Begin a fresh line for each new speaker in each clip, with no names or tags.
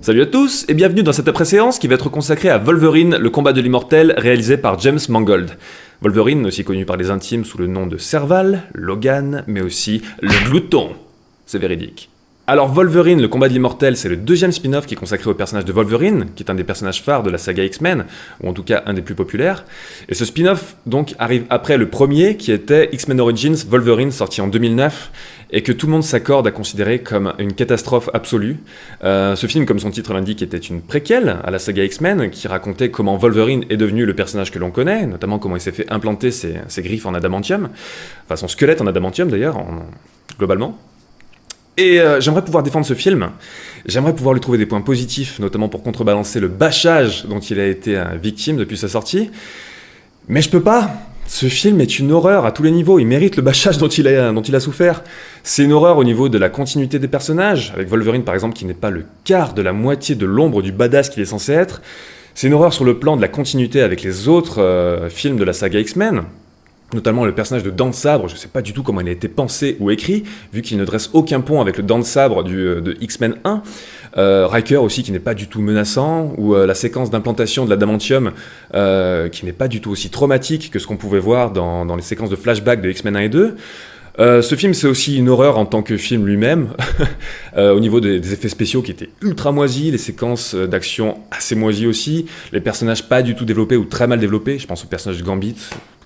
Salut à tous et bienvenue dans cette après-séance qui va être consacrée à Wolverine, le combat de l'immortel, réalisé par James Mangold. Wolverine, aussi connu par les intimes sous le nom de Serval, Logan, mais aussi le glouton. C'est véridique. Alors Wolverine, le combat de l'immortel, c'est le deuxième spin-off qui est consacré au personnage de Wolverine, qui est un des personnages phares de la saga X-Men, ou en tout cas un des plus populaires. Et ce spin-off donc arrive après le premier, qui était X-Men Origins Wolverine, sorti en 2009, et que tout le monde s'accorde à considérer comme une catastrophe absolue. Ce film, comme son titre l'indique, était une préquelle à la saga X-Men, qui racontait comment Wolverine est devenu le personnage que l'on connaît, notamment comment il s'est fait implanter ses griffes en adamantium, enfin son squelette en adamantium d'ailleurs, globalement. Et j'aimerais pouvoir défendre ce film, j'aimerais pouvoir lui trouver des points positifs, notamment pour contrebalancer le bâchage dont il a été victime depuis sa sortie, mais je peux pas. Ce film est une horreur à tous les niveaux, il mérite le bâchage dont il a souffert. C'est une horreur au niveau de la continuité des personnages, avec Wolverine par exemple qui n'est pas le quart de la moitié de l'ombre du badass qu'il est censé être. C'est une horreur sur le plan de la continuité avec les autres films de la saga X-Men, notamment le personnage de Dent de Sabre, je sais pas du tout comment il a été pensé ou écrit, vu qu'il ne dresse aucun pont avec le Dent de Sabre de X-Men 1. Riker aussi qui n'est pas du tout menaçant, ou la séquence d'implantation de l'adamantium qui n'est pas du tout aussi traumatique que ce qu'on pouvait voir dans les séquences de flashback de X-Men 1 et 2. Ce film c'est aussi une horreur en tant que film lui-même, au niveau des effets spéciaux qui étaient ultra moisis, les séquences d'action assez moisies aussi, les personnages pas du tout développés ou très mal développés, je pense au personnage de Gambit.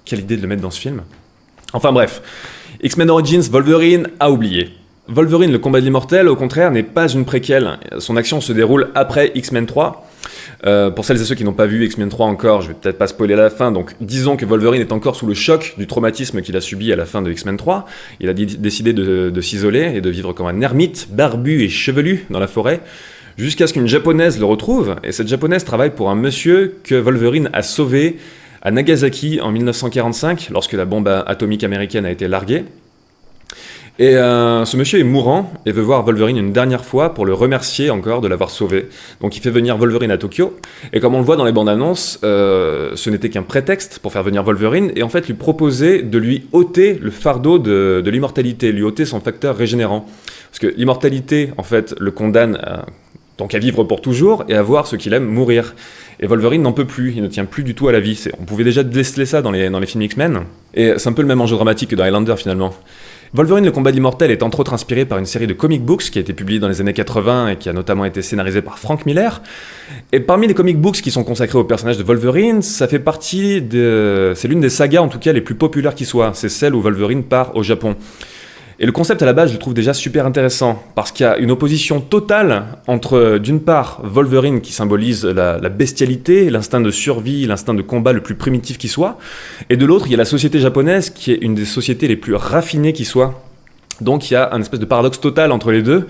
Quelle idée de le mettre dans ce film. Enfin bref, X-Men Origins Wolverine à oublier. Wolverine, le combat de l'immortel, au contraire, n'est pas une préquelle. Son action se déroule après X-Men 3. Pour celles et ceux qui n'ont pas vu X-Men 3 encore, je vais peut-être pas spoiler la fin, donc disons que Wolverine est encore sous le choc du traumatisme qu'il a subi à la fin de X-Men 3. Il a décidé de s'isoler et de vivre comme un ermite, barbu et chevelu dans la forêt, jusqu'à ce qu'une japonaise le retrouve, et cette japonaise travaille pour un monsieur que Wolverine a sauvé à Nagasaki en 1945, lorsque la bombe atomique américaine a été larguée. Et ce monsieur est mourant et veut voir Wolverine une dernière fois pour le remercier encore de l'avoir sauvé. Donc il fait venir Wolverine à Tokyo, et comme on le voit dans les bandes annonces, ce n'était qu'un prétexte pour faire venir Wolverine, et en fait lui proposer de lui ôter le fardeau de l'immortalité, lui ôter son facteur régénérant. Parce que l'immortalité, en fait, le condamne donc à vivre pour toujours et à voir ce qu'il aime mourir. Et Wolverine n'en peut plus, il ne tient plus du tout à la vie. On pouvait déjà déceler ça dans les films X-Men, et c'est un peu le même enjeu dramatique que dans Highlander finalement. Wolverine, le combat de l'immortel, est entre autres inspiré par une série de comic books qui a été publiée dans les années 80 et qui a notamment été scénarisée par Frank Miller. Et parmi les comic books qui sont consacrés au personnage de Wolverine, ça fait partie c'est l'une des sagas en tout cas les plus populaires qui soit. C'est celle où Wolverine part au Japon. Et le concept à la base, je le trouve déjà super intéressant, parce qu'il y a une opposition totale entre, d'une part, Wolverine qui symbolise la bestialité, l'instinct de survie, l'instinct de combat le plus primitif qui soit, et de l'autre, il y a la société japonaise qui est une des sociétés les plus raffinées qui soit. Donc il y a un espèce de paradoxe total entre les deux.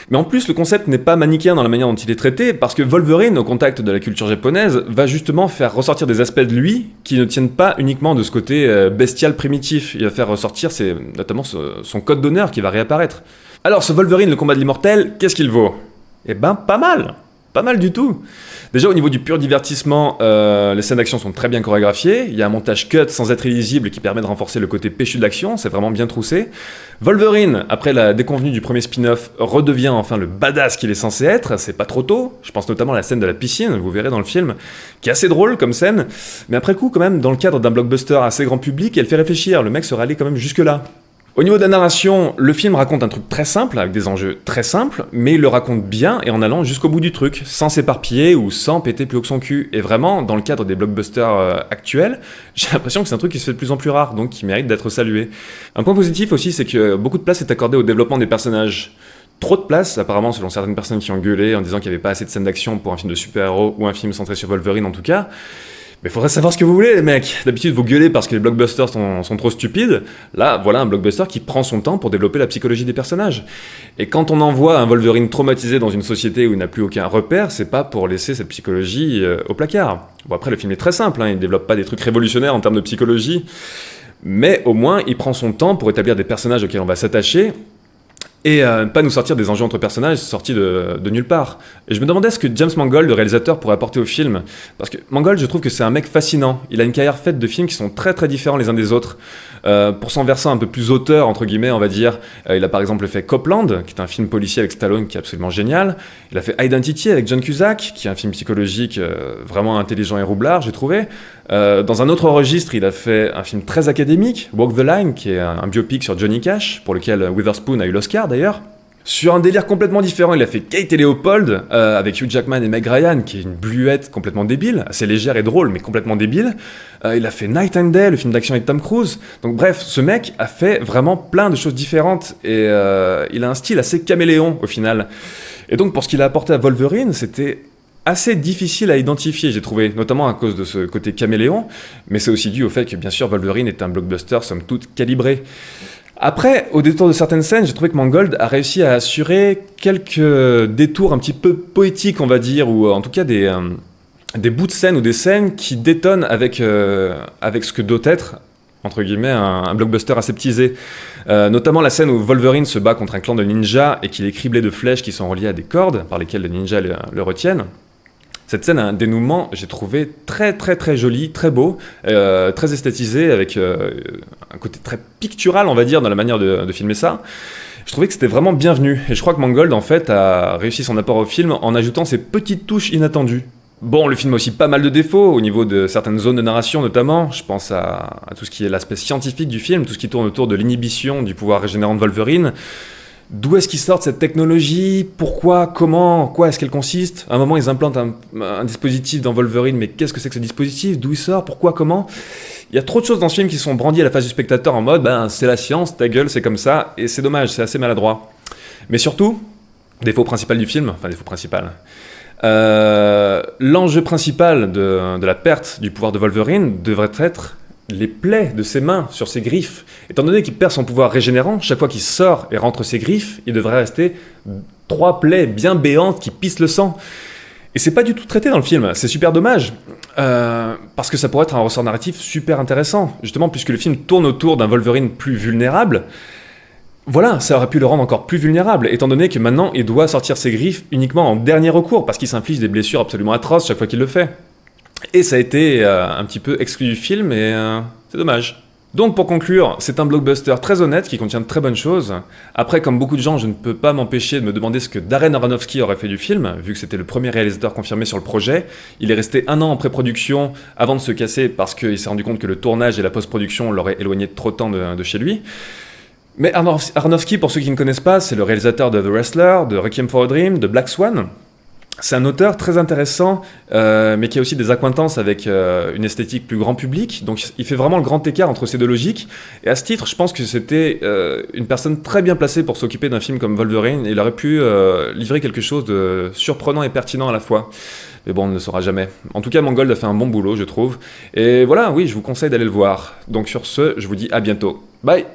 Mais en plus, le concept n'est pas manichéen dans la manière dont il est traité, parce que Wolverine, au contact de la culture japonaise, va justement faire ressortir des aspects de lui qui ne tiennent pas uniquement de ce côté bestial primitif. Il va faire ressortir notamment son code d'honneur qui va réapparaître. Alors ce Wolverine, le combat de l'immortel, qu'est-ce qu'il vaut ? Eh ben, pas mal. Pas mal du tout. Déjà au niveau du pur divertissement, les scènes d'action sont très bien chorégraphiées, il y a un montage cut sans être illisible qui permet de renforcer le côté péchu de l'action, c'est vraiment bien troussé. Wolverine, après la déconvenue du premier spin-off, redevient enfin le badass qu'il est censé être, c'est pas trop tôt, je pense notamment à la scène de la piscine, vous verrez dans le film, qui est assez drôle comme scène, mais après coup quand même, dans le cadre d'un blockbuster assez grand public, elle fait réfléchir, le mec serait allé quand même jusque là. Au niveau de la narration, le film raconte un truc très simple, avec des enjeux très simples, mais il le raconte bien et en allant jusqu'au bout du truc, sans s'éparpiller ou sans péter plus haut que son cul. Et vraiment, dans le cadre des blockbusters actuels, j'ai l'impression que c'est un truc qui se fait de plus en plus rare, donc qui mérite d'être salué. Un point positif aussi, c'est que beaucoup de place est accordée au développement des personnages. Trop de place, apparemment, selon certaines personnes qui ont gueulé en disant qu'il n'y avait pas assez de scènes d'action pour un film de super-héros ou un film centré sur Wolverine en tout cas. Mais faudrait savoir ce que vous voulez, les mecs. D'habitude, vous gueulez parce que les blockbusters sont trop stupides. Là, voilà un blockbuster qui prend son temps pour développer la psychologie des personnages. Et quand on envoie un Wolverine traumatisé dans une société où il n'a plus aucun repère, c'est pas pour laisser cette psychologie au placard. Bon, après, le film est très simple, il développe pas des trucs révolutionnaires en termes de psychologie, mais au moins, il prend son temps pour établir des personnages auxquels on va s'attacher, et pas nous sortir des enjeux entre personnages sortis de nulle part. Et je me demandais ce que James Mangold, le réalisateur, pourrait apporter au film. Parce que Mangold, je trouve que c'est un mec fascinant. Il a une carrière faite de films qui sont très très différents les uns des autres. Pour son versant un peu plus auteur, entre guillemets, on va dire, il a par exemple fait Copland, qui est un film policier avec Stallone qui est absolument génial. Il a fait Identity avec John Cusack, qui est un film psychologique vraiment intelligent et roublard, j'ai trouvé. Dans un autre registre, il a fait un film très académique, Walk the Line, qui est un biopic sur Johnny Cash, pour lequel Witherspoon a eu l'Oscar d'ailleurs. Sur un délire complètement différent, il a fait Kate et Leopold, avec Hugh Jackman et Meg Ryan, qui est une bluette complètement débile, assez légère et drôle, mais complètement débile. Il a fait Night and Day, le film d'action avec Tom Cruise. Donc bref, ce mec a fait vraiment plein de choses différentes, et il a un style assez caméléon au final. Et donc pour ce qu'il a apporté à Wolverine, c'était assez difficile à identifier, j'ai trouvé, notamment à cause de ce côté caméléon, mais c'est aussi dû au fait que bien sûr Wolverine est un blockbuster somme toute calibré. Après, au détour de certaines scènes, j'ai trouvé que Mangold a réussi à assurer quelques détours un petit peu poétiques, on va dire, ou en tout cas des bouts de scène ou des scènes qui détonnent avec ce que doit être, entre guillemets, un blockbuster aseptisé. Notamment la scène où Wolverine se bat contre un clan de ninjas et qu'il est criblé de flèches qui sont reliées à des cordes par lesquelles les ninjas le retiennent. Cette scène a un dénouement, j'ai trouvé très très très joli, très beau, très esthétisé, avec un côté très pictural, on va dire, dans la manière de filmer ça. Je trouvais que c'était vraiment bienvenu, et je crois que Mangold, en fait, a réussi son apport au film en ajoutant ces petites touches inattendues. Bon, le film a aussi pas mal de défauts, au niveau de certaines zones de narration notamment. Je pense à tout ce qui est l'aspect scientifique du film, tout ce qui tourne autour de l'inhibition du pouvoir régénérant de Wolverine. D'où est-ce qu'ils sortent cette technologie? Pourquoi? Comment? En quoi est-ce qu'elle consiste? À un moment, ils implantent un dispositif dans Wolverine, mais qu'est-ce que c'est que ce dispositif? D'où il sort? Pourquoi? Comment? Il y a trop de choses dans ce film qui sont brandies à la face du spectateur en mode c'est la science, ta gueule, c'est comme ça, et c'est dommage, c'est assez maladroit. Mais surtout, défaut principal du film, enfin défaut principal, l'enjeu principal de la perte du pouvoir de Wolverine devrait être les plaies de ses mains sur ses griffes. Étant donné qu'il perd son pouvoir régénérant, chaque fois qu'il sort et rentre ses griffes, il devrait rester 3 plaies bien béantes qui pissent le sang. Et c'est pas du tout traité dans le film, c'est super dommage, parce que ça pourrait être un ressort narratif super intéressant, justement puisque le film tourne autour d'un Wolverine plus vulnérable. Voilà, ça aurait pu le rendre encore plus vulnérable, étant donné que maintenant il doit sortir ses griffes uniquement en dernier recours, parce qu'il s'inflige des blessures absolument atroces chaque fois qu'il le fait. Et ça a été un petit peu exclu du film, et c'est dommage. Donc pour conclure, c'est un blockbuster très honnête qui contient de très bonnes choses. Après, comme beaucoup de gens, je ne peux pas m'empêcher de me demander ce que Darren Aronofsky aurait fait du film, vu que c'était le premier réalisateur confirmé sur le projet. Il est resté 1 an en pré-production avant de se casser parce qu'il s'est rendu compte que le tournage et la post-production l'auraient éloigné de trop de temps de chez lui. Mais Aronofsky, pour ceux qui ne connaissent pas, c'est le réalisateur de The Wrestler, de Requiem for a Dream, de Black Swan. C'est un auteur très intéressant, mais qui a aussi des accointances avec une esthétique plus grand public. Donc il fait vraiment le grand écart entre ces deux logiques. Et à ce titre, je pense que c'était une personne très bien placée pour s'occuper d'un film comme Wolverine. Et il aurait pu livrer quelque chose de surprenant et pertinent à la fois. Mais bon, on ne le saura jamais. En tout cas, Mangold a fait un bon boulot, je trouve. Et voilà, oui, je vous conseille d'aller le voir. Donc sur ce, je vous dis à bientôt. Bye!